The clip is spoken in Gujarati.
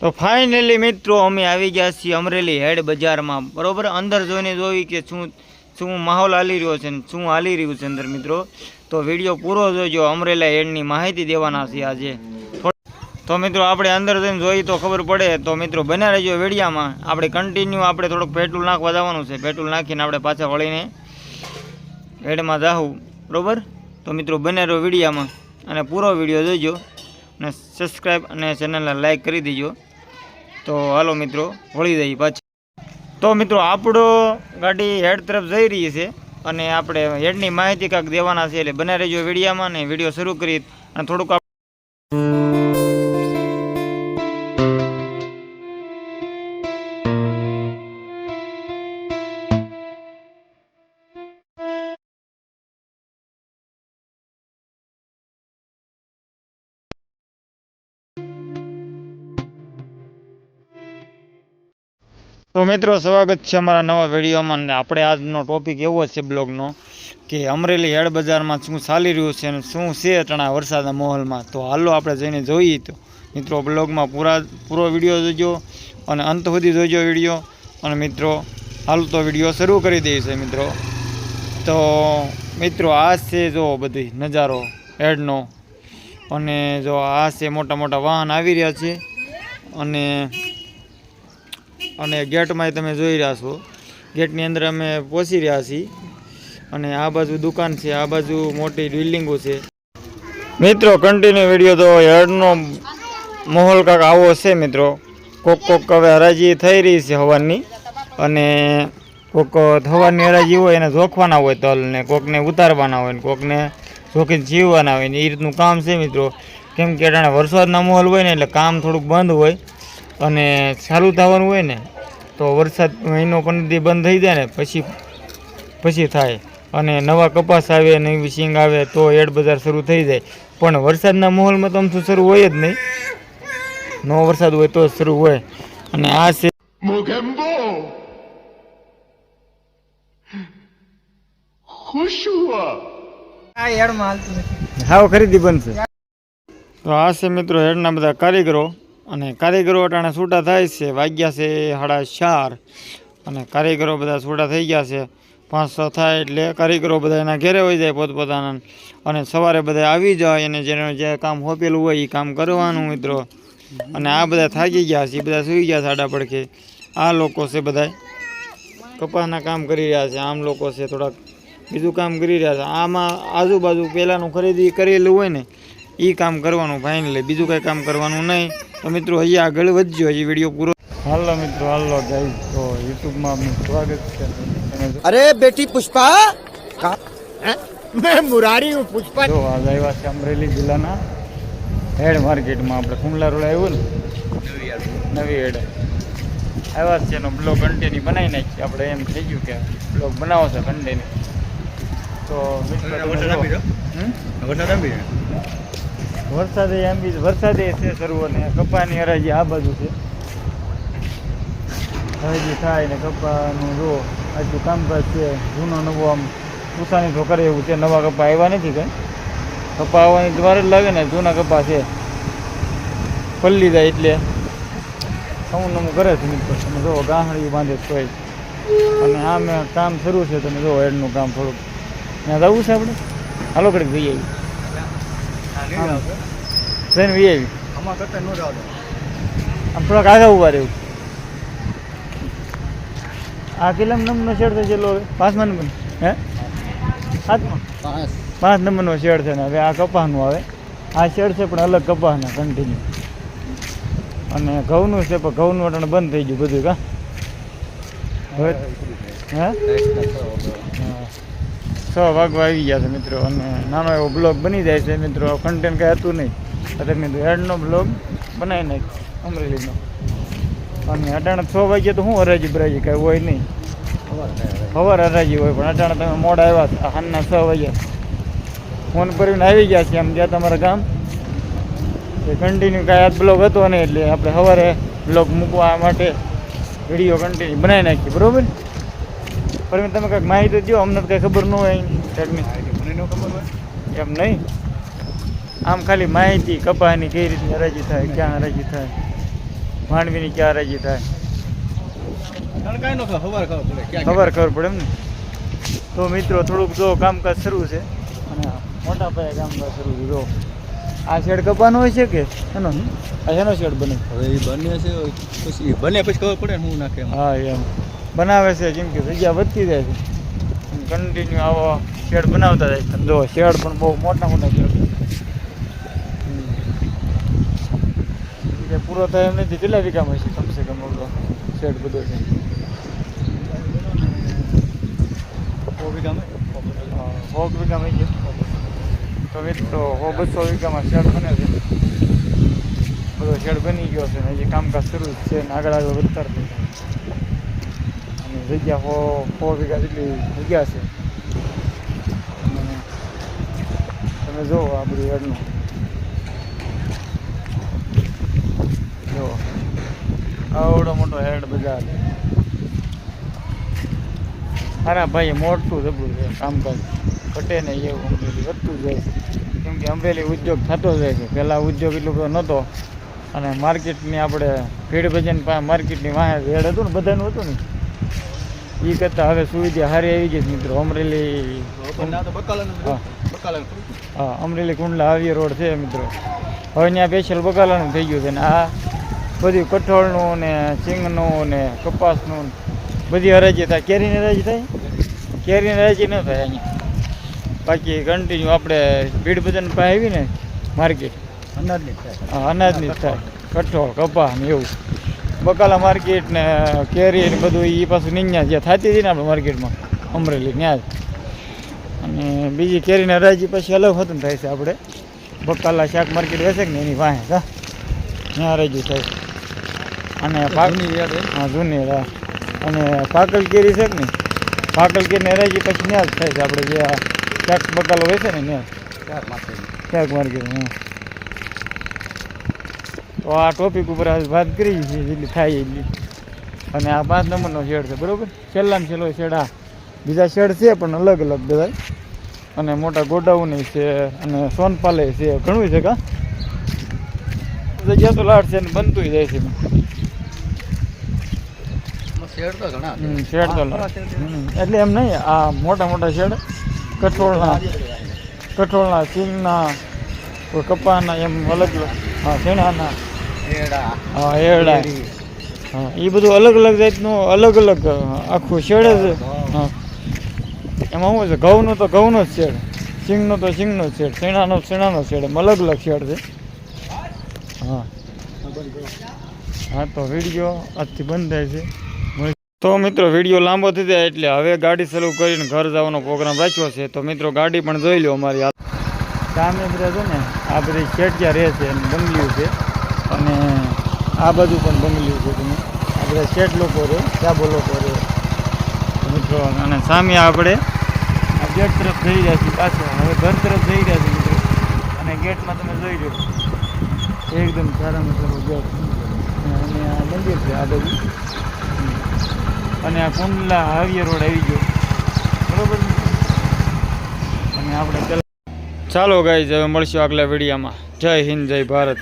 તો ફાઇનલી મિત્રો અમે આવી ગયા છીએ અમરેલી હેડ બજારમાં, બરોબર. અંદર જોઈને જોઈ કે શું માહોલ હાલી રહ્યો છે ને શું હાલી રહ્યું છે અંદર મિત્રો. તો વિડીયો પૂરો જોઈજો, અમરેલી હેડની માહિતી દેવાના છે આજે. તો મિત્રો આપણે અંદર જઈને જોઈએ તો ખબર પડે. તો મિત્રો બન્યા રહેજો વિડીયામાં. આપણે કન્ટિન્યુ આપણે થોડુંક પેટ્રોલ નાખવા જવાનું છે. પેટ્રોલ નાખીને આપણે પાછા વળીને હેડમાં જાવું, બરોબર. તો મિત્રો બન્યા રહ્યો વિડીયામાં અને પૂરો વિડીયો જોઈજો અને સબસ્ક્રાઈબ અને ચેનલને લાઈક કરી દેજો. તો હાલો મિત્રો વળી જઈએ પાછી. તો મિત્રો આપણો ગાડી હેડ તરફ જઈ રહી છે અને આપણે હેડની માહિતી કાંઈક દેવાના છે, એટલે બન્યા રહેજો વિડીયામાં. ને વિડીયો શરૂ કરી અને થોડુંક તો મિત્રો સ્વાગત છે અમારા નવા વિડીયોમાં. ને આપણે આજનો ટોપિક એવો છે બ્લોગનો કે અમરેલી હેડ બજારમાં શું ચાલી રહ્યું છે અને શું છે અટાણા વરસાદના માહોલમાં. તો હાલો આપણે જઈને જોઈએ. તો મિત્રો બ્લોગમાં પૂરો વિડીયો જોજો અને અંત સુધી જોજો વિડીયો. અને મિત્રો હાલ તો વિડીયો શરૂ કરી દઈએ છે મિત્રો. તો મિત્રો આ છે જો બધી નજારો હેડનો, અને જો આ છે મોટા મોટા વાહન આવી રહ્યા છે અને ગેટમાં તમે જોઈ રહ્યા છો. ગેટની અંદર અમે પહોંચી રહ્યા છીએ અને આ બાજુ દુકાન છે, આ બાજુ મોટી બિલ્ડિંગો છે. મિત્રો કન્ટિન્યુ વિડીયો તો હેડનો માહોલ કાંક આવો છે મિત્રો. કોક હવે હરાજી થઈ રહી છે હવાની, અને કોક હવાની હરાજી હોય એને જોખવાના હોય તલને, કોકને ઉતારવાના હોય ને કોકને જોખીને જીવવાના હોય ને એ રીતનું કામ છે મિત્રો. કેમ કે અટાણે વરસાદના માહોલ હોય ને એટલે કામ થોડુંક બંધ હોય અને ચાલુ થવાનું હોય ને. તો વરસાદ મહિનો 15 દી બંધ થઈ જાય ને પછી થાય અને નવા કપાસ આવે, નવી સિંગ આવે તો હેડ બજાર શરૂ થઈ જાય. પણ વરસાદના માહોલમાં તો આમ તો શરૂ હોય જ નહીં. નો વરસાદ હોય તો શરૂ હોય. અને આ છે હાવ ખરીદી બનશે. તો આ છે મિત્રો હેડના બધા કારીગરો, અને કારીગરો અટાણે છૂટા થાય છે. વાગ્યા છે 4:30 અને કારીગરો બધા છૂટા થઈ ગયા છે. 5-6 થાય એટલે કારીગરો બધા એના ઘેરે હોઈ જાય પોતપોતાના, અને સવારે બધા આવી જાય અને જેને જે કામ હોપેલું હોય એ કામ કરવાનું મિત્રો. અને આ બધા થાકી ગયા છે, બધા સૂઈ ગયા સાડા પડખે. આ લોકો છે બધા કપાસના કામ કરી રહ્યા છે. આમ લોકો છે થોડાક બીજું કામ કરી રહ્યા છે. આમાં આજુબાજુ પહેલાંનું ખરીદી કરેલું હોય ને એ કામ કરવાનું ફાઇનલી, બીજું કંઈ કામ કરવાનું નહીં. તો મિત્રો અહીંયા આગળ વધજો, હજી વિડીયો પૂરો. હાલો મિત્રો હાલો ગાઈસ, તો યુટ્યુબમાં આપનું સ્વાગત છે. અરે બેટી પુષ્પા, મેં મુરારી હું પુષ્પા. જો આજ આવ્યા છે અમરેલી જિલ્લાના હેડ માર્કેટમાં. આપણે કુમલા રોડ આવ્યું ને નવી હેડ આવ્યા છે. એનો બ્લોગ કન્ટિન્યુ બનાવી નાખીએ આપણે. એમ થઈ ગયું કે બ્લોગ બનાવો છે કન્ટિન્યુ. તો વરસાદે છે શરૂ, અને કપાની હરાજી આ બાજુ છે. હરાજી થાય ને કપાનું જો આજુ કામકાજ છે. જૂનો નવો આમ ઉસાની તો કરે એવું છે. નવા કપા આવ્યા નથી કંઈ. કપા આવવાની દ્વાર જ લાગે ને, જૂના કપા છે પલ્લી જાય એટલે નવું નવું કરે છે મિત્રો. તમે જુઓ ગાંહડી બાંધે તોય. અને આ મેં કામ શરૂ છે. તમે જુઓ હેડનું કામ થોડુંક ત્યાં જવું છે આપણે. હાલો કડીક જઈ આવી ટ્રેન વી આવી. આમ થોડાક આગળ ઉભા રહેવું. આ કેટલા નંબરનો શેડ છે ચેલો? 5મા નંબર હે 7મા 5 નંબરનો શેડ છે ને. હવે આ કપાસનું આવે. આ શેડ છે પણ અલગ કપાસના કન્ટિન્યુ. અને ઘઉંનું છે પણ ઘઉંનું અટાણે બંધ થઈ ગયું બધું. હવે હે 6 વાગવા આવી ગયા છે મિત્રો. અને નાનો એવો બ્લોગ બની જાય છે મિત્રો. કન્ટેન્ટ કાંઈ હતું નહીં. અત્યારે મિત્રો હેડનો બ્લોગ બનાવી નાખ્યો અમરેલીનો. અને અટાણે 6 વાગ્યા તો શું હરાજી બરાજી કાંઈ હોય નહીં. ખબર હરાજી હોય પણ અટાણે તમે મોડા આવ્યા સાંજના 6 વાગ્યા ફોન કરીને આવી ગયા છે એમ જ્યાં તમારા ગામ. એ કન્ટિન્યુ કાંઈ આ બ્લોગ હતો નહીં એટલે આપણે સવારે બ્લોગ મૂકવા માટે વિડીયો કન્ટિન્યુ બનાવી નાખીએ, બરાબર. પણ તમે કાંઈક માહિતી દો, અમને કંઈ ખબર ન હોય ટેકનિક એમ નહીં. આમ ખાલી માહિતી કપાસની કઈ રીતની હરાજી થાય, ક્યાં હરાજી થાય માંડવીની ક્યાં હરાજી થાય કાંઈ નો ખબર પડે ખબર પડે એમ ને. તો મિત્રો થોડુંક જો કામકાજ શરૂ છે અને મોટા પાયે કામકાજ શરૂ છે. જો આ શેડ કપાનો હોય છે કે એનો આ એનો શેડ બને હવે એ બને છે પછી બને પછી ખબર પડે ને હું નાખે એમ. હા એમ બનાવે છે કેમ કે જગ્યા વધતી જાય છે કન્ટિન્યુ આવો શેડ બનાવતા જાય છે. જો શેડ પણ બહુ મોટા મોટા શેડ પૂરો થાય એમ નથી. કેટલા વીઘામાં છે કમસે કમ શેડ બધો છે 100 વીઘામાં 100 વીઘામાં છે. તો મિત્રો 100-200 વીઘામાં શેડ બને છે. બધો શેડ બની ગયો છે ને હજી કામકાજ શરૂ જ છે ને આગળ વધતા જ છે. અને જગ્યા 100 વીઘા જેટલી જગ્યા છે. અને તમે જુઓ આ બધું હેડનું જો આવડો મોટો હેડ બજાર. અરે ભાઈ મોટું જબરું છે કામકાજ ઘટે ને એવું અમરેલી વધતું જાય છે કેમ કે અમરેલી ઉદ્યોગ થતો જાય છે. પહેલાં ઉદ્યોગ એટલો બધો નહોતો અને માર્કેટની આપણે ભીડ ભજન માર્કેટની વાહે હેડ હતું ને બધાનું હતું ને એ કરતાં હવે સુવિધા સારી આવી ગઈ છે મિત્રો. અમરેલી હા અમરેલી કુંડલા હાવીએ રોડ છે મિત્રો. હવે ત્યાં સ્પેશિયલ બકાલાનું થઈ ગયું છે ને આ બધું કઠોળનું ને સિંગનું ને કપાસનું બધી હરાજી થાય. કેરીની હરાજી થાય કેરીની હરાજી ન થાય અહીંયા. બાકી કન્ટિન્યુ આપણે ભીડ ભજન પાસે આવી ને માર્કેટ અનાજની થાય હા અનાજની જ થાય. કઠોળ કપા ને એવું બકાલા માર્કેટ ને કેરી ને બધું એ પાછું નિન્યા જ્યાં થતી હતી ને આપણે માર્કેટમાં અમરેલી ત્યાં જ. અને બીજી કેરીની હરાજી પછી અલગ હોતું થાય છે. આપણે બકાલા શાક માર્કેટ વેચે ને એની પાસે ત્યાં હરાજી થાય. અને હા જૂની અને પાકલ કેરી છે ને પાકલ કેરીની હરાજી પછી ત્યાં જ થાય છે. આપણે જે આ શાક બકાલો વેચે ને ત્યાં શાક માર્કેટ. હા તો આ ટોપિક ઉપર વાત કરી છે જેટલી થાય એટલી. અને આ 5 નંબરનો શેડ છે બરાબર. છેલ્લામાં છેલ્લો શેડ આ બીજા શેડ છે પણ અલગ અલગ બધા. અને મોટા ગોડાઉન છે અને સોનપાલે છે ઘણું છે. કા જગ્યા તો લાડ છે ને બનતું જાય છે શેડ તો ઘણા શેડ તો એટલે એમ નહીં આ મોટા મોટા શેડ કઠોળના સિંગના કોઈ કપાના એમ અલગ અલગ હા શેણાના હા એરડા હા એ બધું અલગ અલગ જાતનું અલગ અલગ આખું શેડ જ. હા એમાં શું છે ઘઉંનો તો ઘઉંનો જ શેડ સિંગનો તો સિંગનો જ શેડ શેણાનો શેડ એમ અલગ અલગ શેડ છે. હા હા તો વિડીયો આજથી બંધ થાય છે. તો મિત્રો વિડીયો લાંબો થઈ જાય એટલે હવે ગાડી ચાલુ કરીને ઘર જવાનો પ્રોગ્રામ રાખ્યો છે. તો મિત્રો ગાડી પણ જોઈ લો અમારી સામે બધા છે ને આ બધી શેઠિયા રહે છે અને બંગલીઓ છે અને આ બાજુ પણ બંગલીઓ છે. તમે આ બધા શેઠ લોકો રહે ચાબો લોકો રહે મિત્રો. અને સામે આપણે આ ગેટ તરફ જઈ રહ્યા છીએ પાછળ હવે ઘર તરફ જઈ રહ્યા છીએ મિત્રો. અને ગેટમાં તમે જોઈ લો એકદમ સારા મતલબ ગેટ અને આ મંદિર છે આ બાજુ અને આ કુંડલા હાવીએ રોડ આવી ગયો બરોબર. અને આપણે ચાલો ગાઈઝ હવે મળશું આગલા વિડીયોમાં. જય હિન્દ જય ભારત.